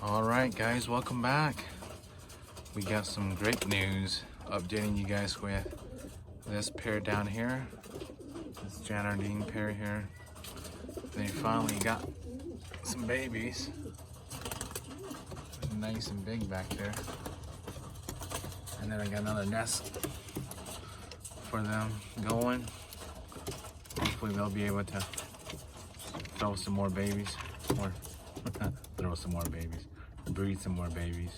Alright guys, welcome back. We got some great news updating you guys with this pair down here. This Janardine pair here. They finally got some babies. Nice and big back there. And then I got another nest for them going. Hopefully they'll be able to throw some more babies. Or throw some more babies. Breed some more babies.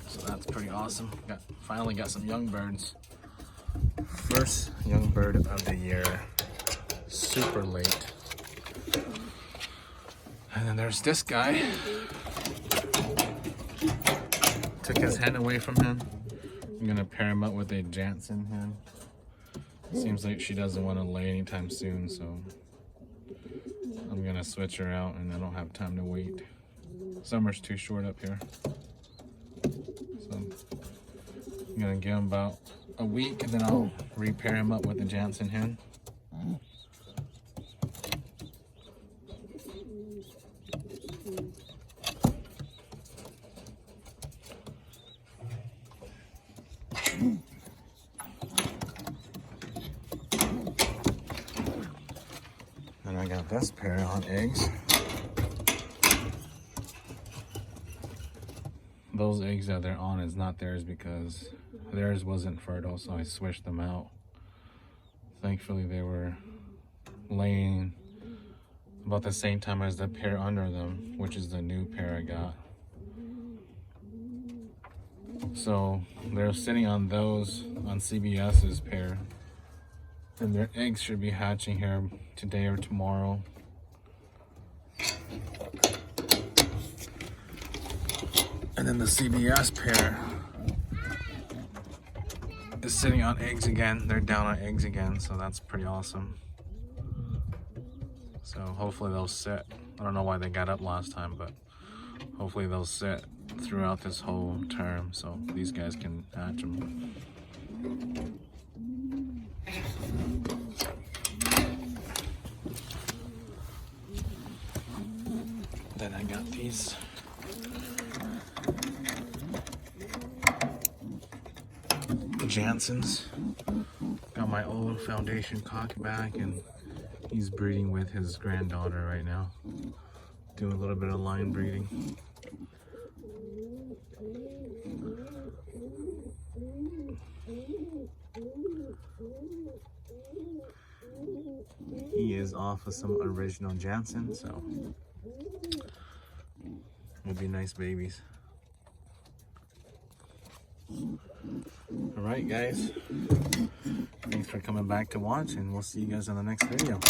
So that's pretty awesome. Finally got some young birds. First young bird of the year. Super late. And then there's this guy. Took his hen away from him. I'm gonna pair him up with a Jansen hen. Seems like she doesn't want to lay anytime soon, so I'm gonna switch her out and I don't have time to wait. Summer's too short up here. So I'm gonna give him about a week and then I'll repair him up with the Jansen hen. And I got this pair on eggs. Those eggs that they're on is not theirs because theirs wasn't fertile, so I switched them out. Thankfully they were laying about the same time as the pair under them, which is the new pair I got. So they're sitting on those, on CBS's pair. And their eggs should be hatching here today or tomorrow. And then the CBS pair is sitting on eggs again. They're down on eggs again, so that's pretty awesome. So hopefully they'll sit. I don't know why they got up last time, but hopefully they'll sit throughout this whole term so these guys can hatch them. Then I got these Jansens. Got my old foundation cock back and he's breeding with his granddaughter right now. Doing a little bit of line breeding. He is off of some original Jansen, so will be nice babies. Alright guys, thanks for coming back to watch and we'll see you guys in the next video.